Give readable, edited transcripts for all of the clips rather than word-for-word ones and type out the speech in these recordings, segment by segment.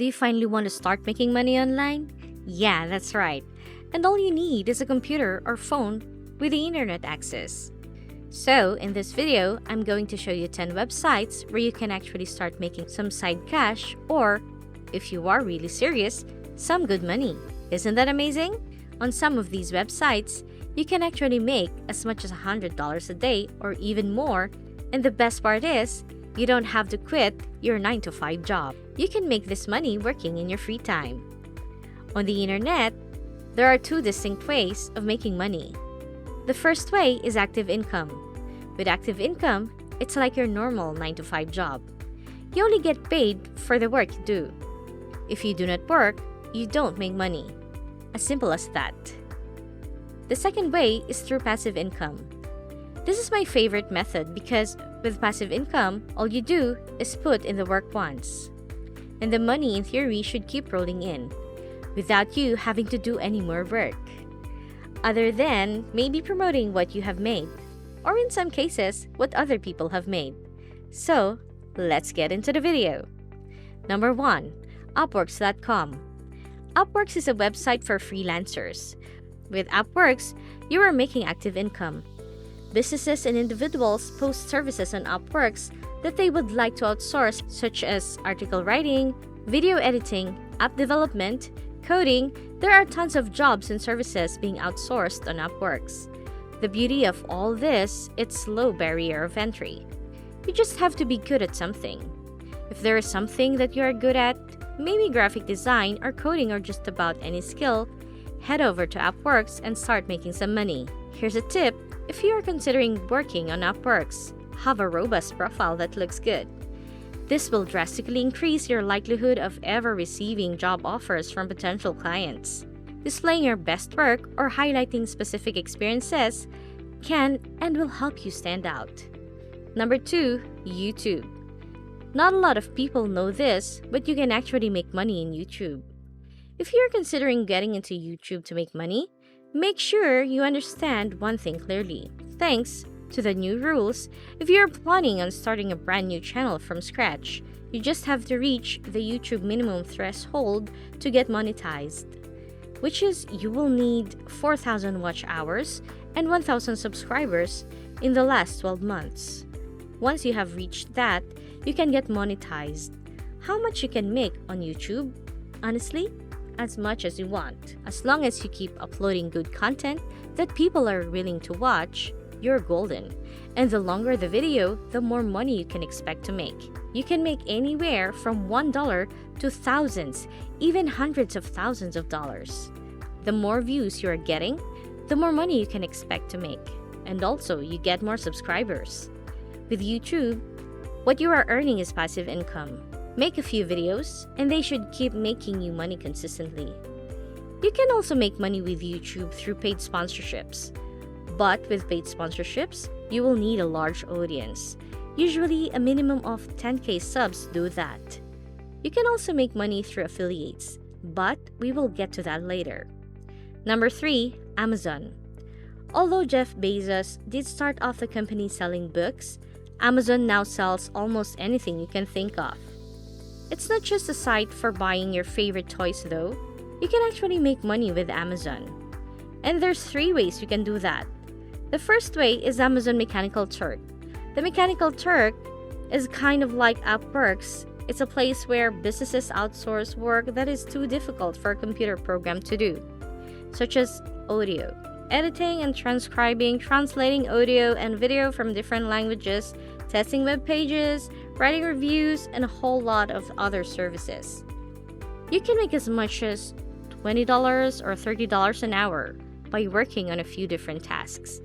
Do you finally want to start making money online? Yeah, that's right. And all you need is a computer or phone with the internet access. So, in this video, I'm going to show you 10 websites where you can actually start making some side cash or, if you are really serious, some good money. Isn't that amazing? On some of these websites, you can actually make as much as $100 a day or even more, and the best part is, you don't have to quit your 9-to-5 job. You can make this money working in your free time. On the internet, there are two distinct ways of making money. The first way is active income. With active income, it's like your normal 9-to-5 job. You only get paid for the work you do. If you do not work, you don't make money. As simple as that. The second way is through passive income. This is my favorite method because with passive income, all you do is put in the work once. And the money in theory should keep rolling in, without you having to do any more work. Other than maybe promoting what you have made, or in some cases, what other people have made. So, let's get into the video. Number 1. Upworks.com. Upworks is a website for freelancers. With Upworks, you are making active income. Businesses and individuals post services on Upworks that they would like to outsource, such as article writing, video editing, app development, coding. There are tons of jobs and services being outsourced on Upworks. The beauty of all this, it's low barrier of entry. You just have to be good at something. If there is something that you are good at, maybe graphic design or coding or just about any skill, head over to Upworks and start making some money. Here's a tip: if you are considering working on Upworks, have a robust profile that looks good. This will drastically increase your likelihood of ever receiving job offers from potential clients. Displaying your best work or highlighting specific experiences can and will help you stand out. Number 2, YouTube. Not a lot of people know this, but you can actually make money in YouTube. If you're considering getting into YouTube to make money, make sure you understand one thing clearly. Thanks to the new rules, if you're planning on starting a brand new channel from scratch, you just have to reach the YouTube minimum threshold to get monetized, which is you will need 4,000 watch hours and 1,000 subscribers in the last 12 months. Once you have reached that, you can get monetized. How much you can make on YouTube? Honestly, as much as you want. As long as you keep uploading good content that people are willing to watch, you're golden. And the longer the video, the more money you can expect to make. You can make anywhere from $1 to thousands, even hundreds of thousands of dollars. The more views you are getting, the more money you can expect to make. And also, you get more subscribers. With YouTube, what you are earning is passive income. Make a few videos, and they should keep making you money consistently. You can also make money with YouTube through paid sponsorships. But with paid sponsorships, you will need a large audience. Usually, a minimum of 10K subs do that. You can also make money through affiliates, but we will get to that later. Number 3, Amazon. Although Jeff Bezos did start off the company selling books, Amazon now sells almost anything you can think of. It's not just a site for buying your favorite toys though. You can actually make money with Amazon. And there's 3 ways you can do that. The first way is Amazon Mechanical Turk. The Mechanical Turk is kind of like Upworks. It's a place where businesses outsource work that is too difficult for a computer program to do, such as audio, editing and transcribing, translating audio and video from different languages, testing web pages, writing reviews, and a whole lot of other services. You can make as much as $20 or $30 an hour by working on a few different tasks.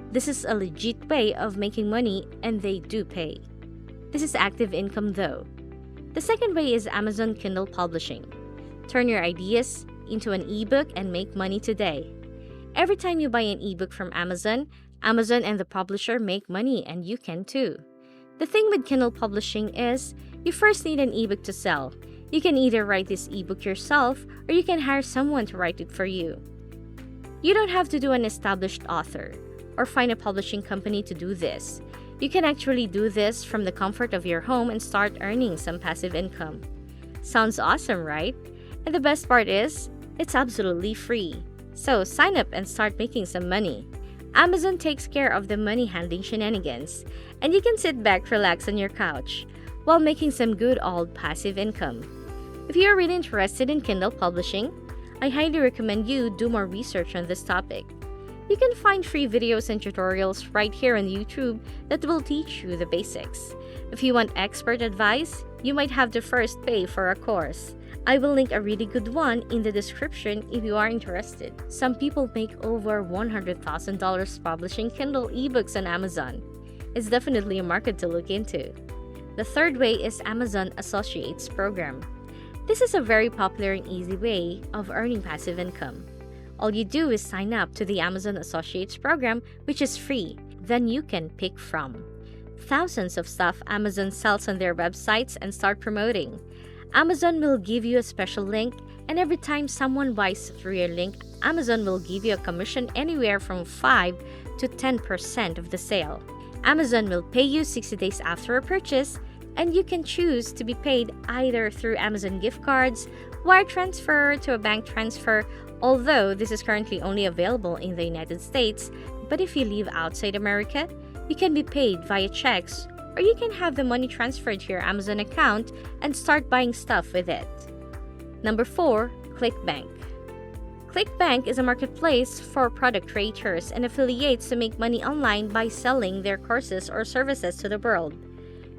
This is a legit way of making money, and they do pay. This is active income though. The second way is Amazon Kindle Publishing. Turn your ideas into an ebook and make money today. Every time you buy an ebook from Amazon, Amazon and the publisher make money, and you can too. The thing with Kindle Publishing is, you first need an ebook to sell. You can either write this ebook yourself, or you can hire someone to write it for you. You don't have to do an established author or find a publishing company to do this. You can actually do this from the comfort of your home and start earning some passive income. Sounds awesome, right? And the best part is, it's absolutely free. So sign up and start making some money. Amazon takes care of the money handling shenanigans, and you can sit back, relax on your couch, while making some good old passive income. If you're really interested in Kindle publishing, I highly recommend you do more research on this topic. You can find free videos and tutorials right here on YouTube that will teach you the basics. If you want expert advice, you might have to first pay for a course. I will link a really good one in the description if you are interested. Some people make over $100,000 publishing Kindle ebooks on Amazon. It's definitely a market to look into. The third way is Amazon Associates Program. This is a very popular and easy way of earning passive income. All you do is sign up to the Amazon Associates Program, which is free. Then you can pick from thousands of stuff Amazon sells on their websites and start promoting. Amazon will give you a special link, and every time someone buys through your link, Amazon will give you a commission anywhere from 5 to 10% of the sale. Amazon will pay you 60 days after a purchase, and you can choose to be paid either through Amazon gift cards, wire transfer to a bank transfer, although this is currently only available in the United States. But if you live outside America, you can be paid via checks, or you can have the money transferred to your Amazon account and start buying stuff with it. Number 4, ClickBank. ClickBank is a marketplace for product creators and affiliates to make money online by selling their courses or services to the world.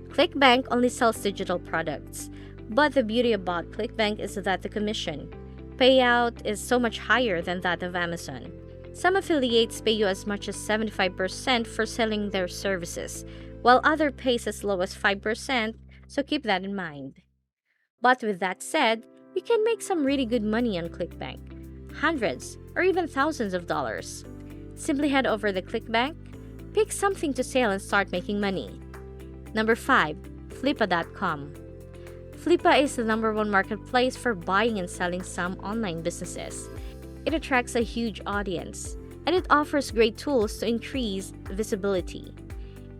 ClickBank only sells digital products, but the beauty about ClickBank is that the commission payout is so much higher than that of Amazon. Some affiliates pay you as much as 75% for selling their services, while other pays as low as 5%, so keep that in mind. But with that said, you can make some really good money on ClickBank, hundreds or even thousands of dollars. Simply head over to ClickBank, pick something to sell and start making money. Number 5, Flippa.com. Flippa is the #1 marketplace for buying and selling some online businesses. It attracts a huge audience, and it offers great tools to increase visibility.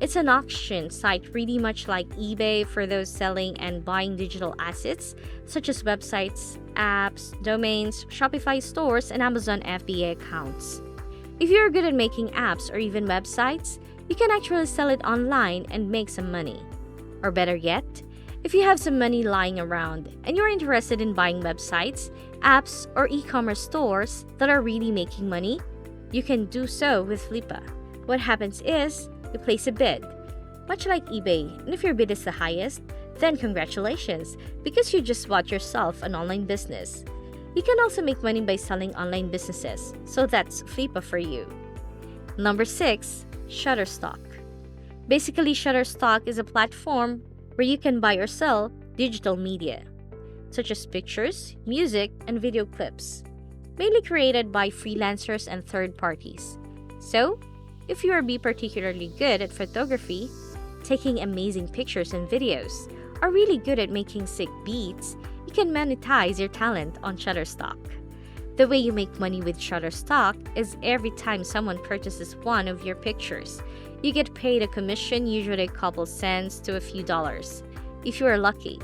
It's an auction site pretty much like eBay for those selling and buying digital assets such as websites, apps, domains, Shopify stores, and Amazon FBA accounts. If you're good at making apps or even websites, you can actually sell it online and make some money. Or better yet, if you have some money lying around and you're interested in buying websites, apps, or e-commerce stores that are really making money, you can do so with Flippa. What happens is, you place a bid, much like eBay, and if your bid is the highest, then congratulations, because you just bought yourself an online business. You can also make money by selling online businesses, so that's Flippa for you. Number 6, Shutterstock. Basically, Shutterstock is a platform where you can buy or sell digital media, such as pictures, music, and video clips, mainly created by freelancers and third parties. So, if you are particularly good at photography, taking amazing pictures and videos, or really good at making sick beats, you can monetize your talent on Shutterstock. The way you make money with Shutterstock is every time someone purchases one of your pictures, you get paid a commission, usually a couple cents to a few dollars, if you are lucky.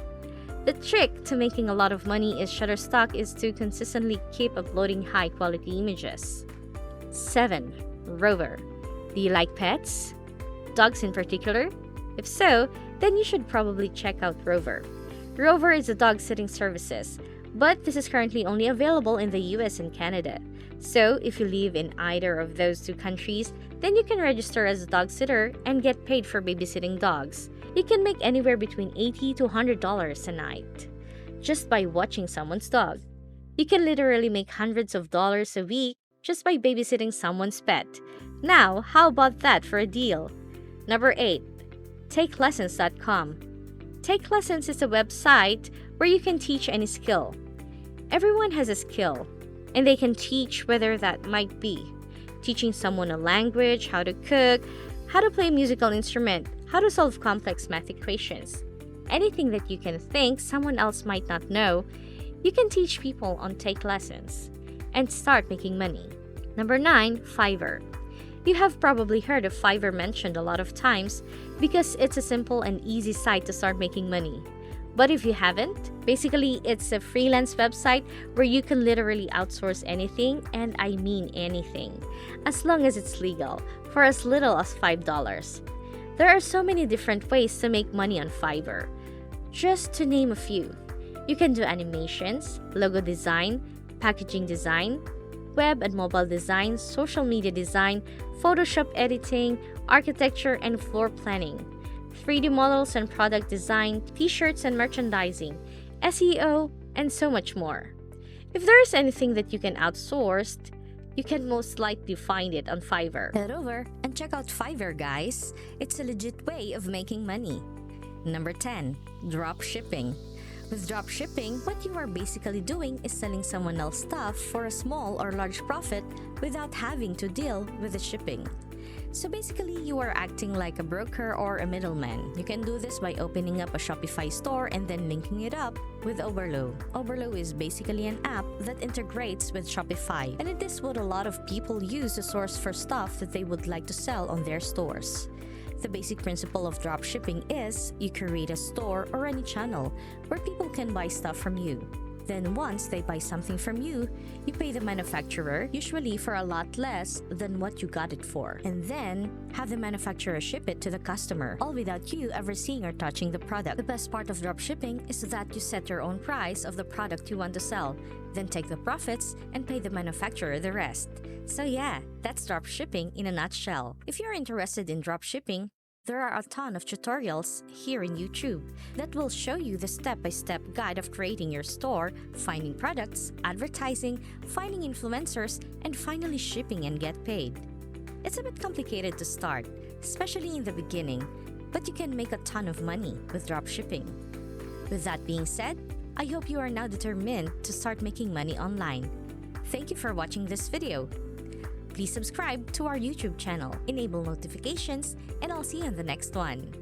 The trick to making a lot of money is Shutterstock is to consistently keep uploading high-quality images. 7. Rover. Do you like pets? Dogs in particular? If so, then you should probably check out Rover. Rover is a dog-sitting services, but this is currently only available in the US and Canada. So, if you live in either of those two countries, then you can register as a dog sitter and get paid for babysitting dogs. You can make anywhere between $80 to $100 a night just by watching someone's dog. You can literally make hundreds of dollars a week just by babysitting someone's pet. Now, how about that for a deal? Number 8, TakeLessons.com. TakeLessons is a website where you can teach any skill. Everyone has a skill, and they can teach whether that might be teaching someone a language, how to cook, how to play a musical instrument, how to solve complex math equations. Anything that you can think someone else might not know, you can teach people on TakeLessons and start making money. Number 9, Fiverr. You have probably heard of Fiverr mentioned a lot of times because it's a simple and easy site to start making money. But if you haven't, basically it's a freelance website where you can literally outsource anything, and I mean anything, as long as it's legal, for as little as $5. There are so many different ways to make money on Fiverr. Just to name a few, you can do animations, logo design, packaging design, web and mobile design, social media design, Photoshop editing, architecture and floor planning, 3D models and product design, t-shirts and merchandising, SEO, and so much more. If there is anything that you can outsource, you can most likely find it on Fiverr. Head over and check out Fiverr, guys. It's a legit way of making money. Number 10. Drop shipping. With drop shipping, what you are basically doing is selling someone else stuff for a small or large profit without having to deal with the shipping. So basically, you are acting like a broker or a middleman. You can do this by opening up a Shopify store and then linking it up with Oberlo. Oberlo is basically an app that integrates with Shopify, and it is what a lot of people use to source for stuff that they would like to sell on their stores. The basic principle of dropshipping is you create a store or any channel where people can buy stuff from you. Then once they buy something from you, you pay the manufacturer, usually for a lot less than what you got it for, and then have the manufacturer ship it to the customer, all without you ever seeing or touching the product. The best part of dropshipping is that you set your own price of the product you want to sell, then take the profits and pay the manufacturer the rest. So yeah, that's dropshipping in a nutshell. If you're interested in dropshipping, there are a ton of tutorials here in YouTube that will show you the step-by-step guide of creating your store, finding products, advertising, finding influencers, and finally shipping and get paid. It's a bit complicated to start, especially in the beginning, but you can make a ton of money with dropshipping. With that being said, I hope you are now determined to start making money online. Thank you for watching this video. Please subscribe to our YouTube channel, enable notifications, and I'll see you in the next one.